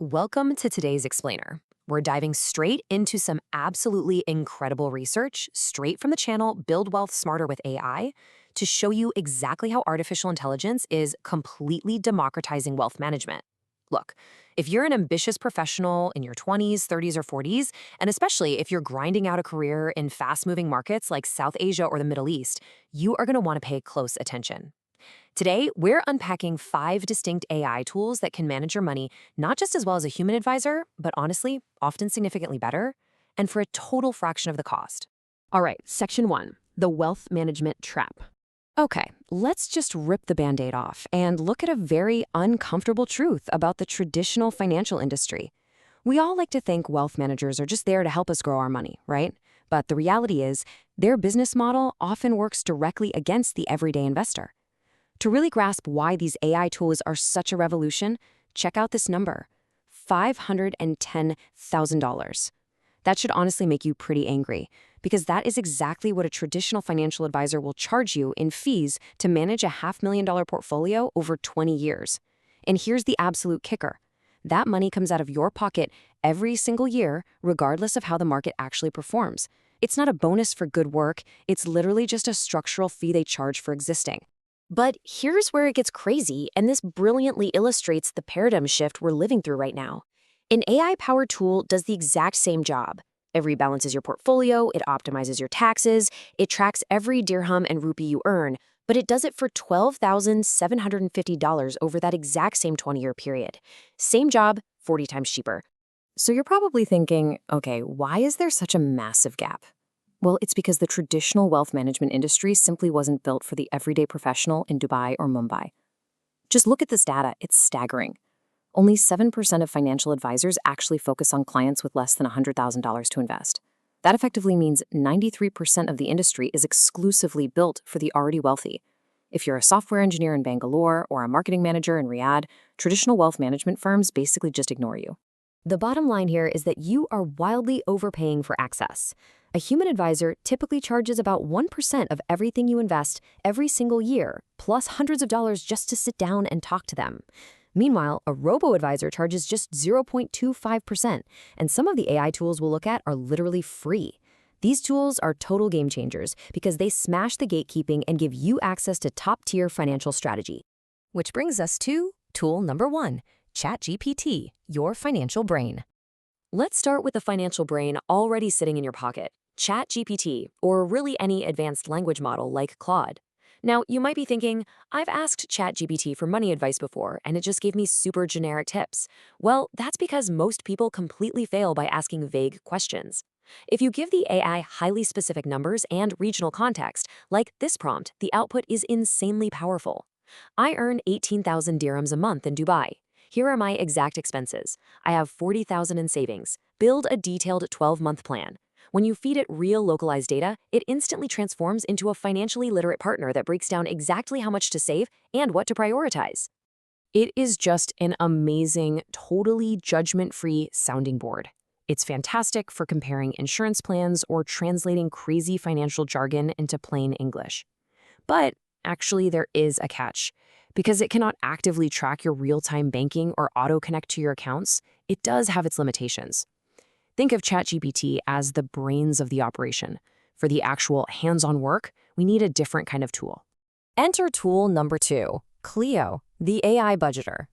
Welcome to today's Explainer. We're diving straight into some absolutely incredible research straight from the channel Build Wealth Smarter with AI to show you exactly how artificial intelligence is completely democratizing wealth management. Look, if you're an ambitious professional in your 20s, 30s, or 40s, and especially if you're grinding out a career in fast-moving markets like South Asia or the Middle East, you are going to want to pay close attention. Today, we're unpacking 5 distinct AI tools that can manage your money not just as well as a human advisor, but honestly, often significantly better, and for a total fraction of the cost. All right, section 1, the wealth management trap. Okay, let's just rip the Band-Aid off and look at a very uncomfortable truth about the traditional financial industry. We all like to think wealth managers are just there to help us grow our money, right? But the reality is, their business model often works directly against the everyday investor. To really grasp why these AI tools are such a revolution, check out this number, $510,000. That should honestly make you pretty angry, because that is exactly what a traditional financial advisor will charge you in fees to manage a $500,000 portfolio over 20 years. And here's the absolute kicker. That money comes out of your pocket every single year, regardless of how the market actually performs. It's not a bonus for good work, it's literally just a structural fee they charge for existing. But here's where it gets crazy, and this brilliantly illustrates the paradigm shift we're living through right now. An AI-powered tool does the exact same job. It rebalances your portfolio, it optimizes your taxes, it tracks every dirham and rupee you earn, but it does it for $12,750 over that exact same 20-year period. Same job, 40 times cheaper. So you're probably thinking, okay, why is there such a massive gap? Well, it's because the traditional wealth management industry simply wasn't built for the everyday professional in Dubai or Mumbai. Just look at this data, it's staggering. Only 7% of financial advisors actually focus on clients with less than $100,000 to invest. That effectively means 93% of the industry is exclusively built for the already wealthy. If you're a software engineer in Bangalore or a marketing manager in Riyadh, traditional wealth management firms basically just ignore you. The bottom line here is that you are wildly overpaying for access. A human advisor typically charges about 1% of everything you invest every single year, plus hundreds of dollars just to sit down and talk to them. Meanwhile, a robo-advisor charges just 0.25%, and some of the AI tools we'll look at are literally free. These tools are total game changers because they smash the gatekeeping and give you access to top-tier financial strategy. Which brings us to tool number 1, ChatGPT, your financial brain. Let's start with the financial brain already sitting in your pocket, ChatGPT, or really any advanced language model like Claude. Now, you might be thinking, I've asked ChatGPT for money advice before, and it just gave me super generic tips. Well, that's because most people completely fail by asking vague questions. If you give the AI highly specific numbers and regional context, like this prompt, the output is insanely powerful. I earn 18,000 dirhams a month in Dubai. Here are my exact expenses. I have 40,000 in savings. Build a detailed 12-month plan. When you feed it real localized data, it instantly transforms into a financially literate partner that breaks down exactly how much to save and what to prioritize. It is just an amazing, totally judgment-free sounding board. It's fantastic for comparing insurance plans or translating crazy financial jargon into plain English. But actually, there is a catch. Because it cannot actively track your real-time banking or auto-connect to your accounts, it does have its limitations. Think of ChatGPT as the brains of the operation. For the actual hands-on work, we need a different kind of tool. Enter tool number 2, Cleo, the AI budgeter.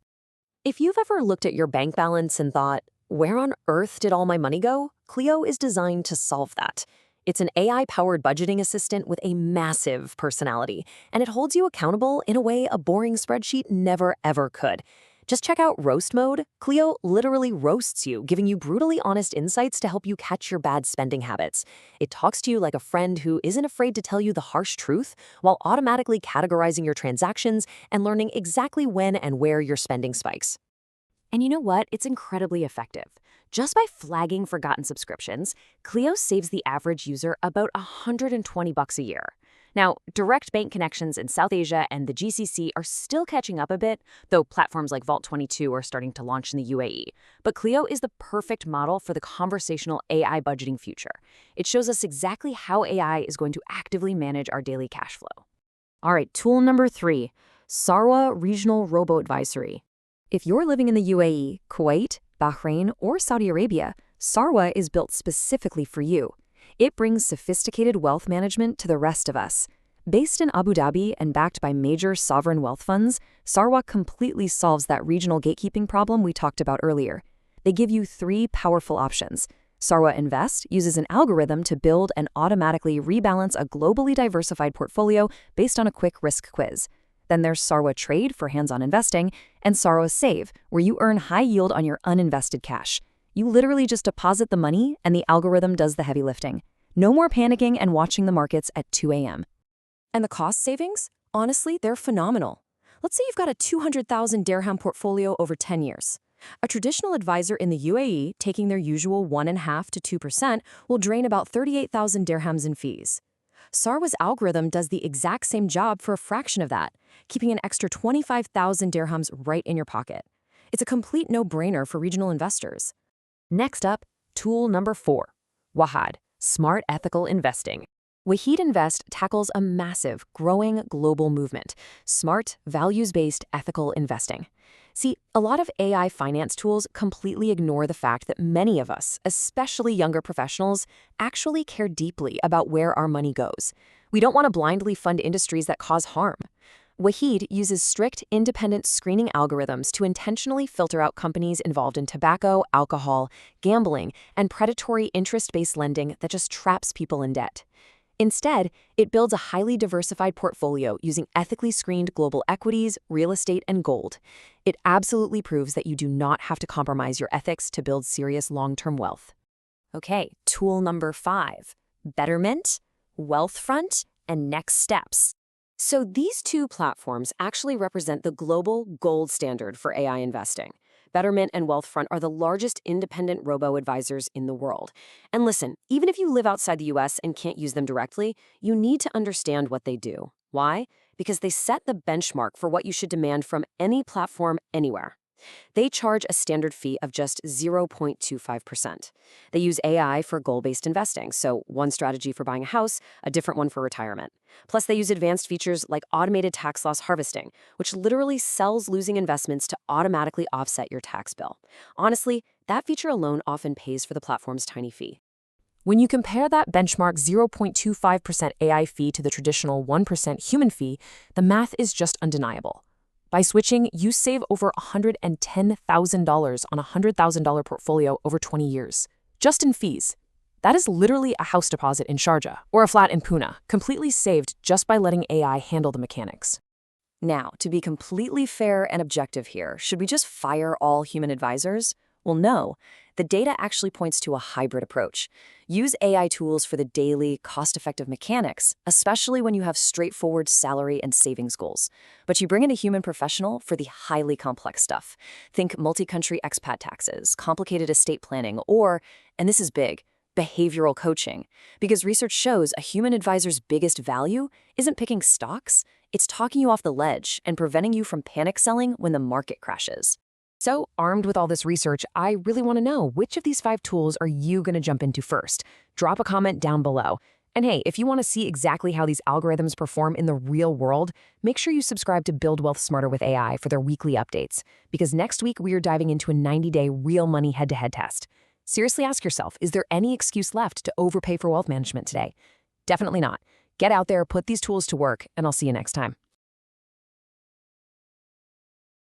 If you've ever looked at your bank balance and thought, where on earth did all my money go? Cleo is designed to solve that. It's an AI-powered budgeting assistant with a massive personality, and it holds you accountable in a way a boring spreadsheet never ever could. Just check out Roast Mode. Cleo literally roasts you, giving you brutally honest insights to help you catch your bad spending habits. It talks to you like a friend who isn't afraid to tell you the harsh truth, while automatically categorizing your transactions and learning exactly when and where your spending spikes. And you know what? It's incredibly effective. Just by flagging forgotten subscriptions, Cleo saves the average user about $120 a year. Now, direct bank connections in South Asia and the GCC are still catching up a bit, though platforms like Vault22 are starting to launch in the UAE. But Cleo is the perfect model for the conversational AI budgeting future. It shows us exactly how AI is going to actively manage our daily cash flow. All right, tool number 3, Sarwa Regional Robo-Advisory. If you're living in the UAE, Kuwait, Bahrain, or Saudi Arabia, Sarwa is built specifically for you. It brings sophisticated wealth management to the rest of us. Based in Abu Dhabi and backed by major sovereign wealth funds, Sarwa completely solves that regional gatekeeping problem we talked about earlier. They give you 3 powerful options. Sarwa Invest uses an algorithm to build and automatically rebalance a globally diversified portfolio based on a quick risk quiz. Then there's Sarwa Trade for hands-on investing, and Sarwa Save, where you earn high yield on your uninvested cash. You literally just deposit the money, and the algorithm does the heavy lifting. No more panicking and watching the markets at 2 a.m. And the cost savings? Honestly, they're phenomenal. Let's say you've got a 200,000 dirham portfolio over 10 years. A traditional advisor in the UAE, taking their usual 1.5% to 2%, will drain about 38,000 dirhams in fees. Sarwa's algorithm does the exact same job for a fraction of that, keeping an extra 25,000 dirhams right in your pocket. It's a complete no-brainer for regional investors. Next up, tool number 4, Wahad, Smart Ethical Investing. Wahid Invest tackles a massive, growing global movement, smart, values-based ethical investing. See, a lot of AI finance tools completely ignore the fact that many of us, especially younger professionals, actually care deeply about where our money goes. We don't want to blindly fund industries that cause harm. Wahid uses strict, independent screening algorithms to intentionally filter out companies involved in tobacco, alcohol, gambling, and predatory interest-based lending that just traps people in debt. Instead, it builds a highly diversified portfolio using ethically screened global equities, real estate, and gold. It absolutely proves that you do not have to compromise your ethics to build serious long-term wealth. Okay, tool number 5, Betterment, Wealthfront, and Next Steps. So these 2 platforms actually represent the global gold standard for AI investing. Betterment and Wealthfront are the largest independent robo-advisors in the world. And listen, even if you live outside the US and can't use them directly, you need to understand what they do. Why? Because they set the benchmark for what you should demand from any platform anywhere. They charge a standard fee of just 0.25%. They use AI for goal-based investing, so one strategy for buying a house, a different one for retirement. Plus, they use advanced features like automated tax loss harvesting, which literally sells losing investments to automatically offset your tax bill. Honestly, that feature alone often pays for the platform's tiny fee. When you compare that benchmark 0.25% AI fee to the traditional 1% human fee, the math is just undeniable. By switching, you save over $110,000 on a $100,000 portfolio over 20 years, just in fees. That is literally a house deposit in Sharjah or a flat in Pune, completely saved just by letting AI handle the mechanics. Now, to be completely fair and objective here, should we just fire all human advisors? Well, no. The data actually points to a hybrid approach. Use AI tools for the daily, cost-effective mechanics, especially when you have straightforward salary and savings goals. But you bring in a human professional for the highly complex stuff. Think multi-country expat taxes, complicated estate planning, or, and this is big, behavioral coaching. Because research shows a human advisor's biggest value isn't picking stocks, it's talking you off the ledge and preventing you from panic selling when the market crashes. So, armed with all this research, I really want to know, which of these 5 tools are you going to jump into first? Drop a comment down below. And hey, if you want to see exactly how these algorithms perform in the real world, make sure you subscribe to Build Wealth Smarter with AI for their weekly updates. Because next week, we are diving into a 90-day real money head-to-head test. Seriously ask yourself, is there any excuse left to overpay for wealth management today? Definitely not. Get out there, put these tools to work, and I'll see you next time.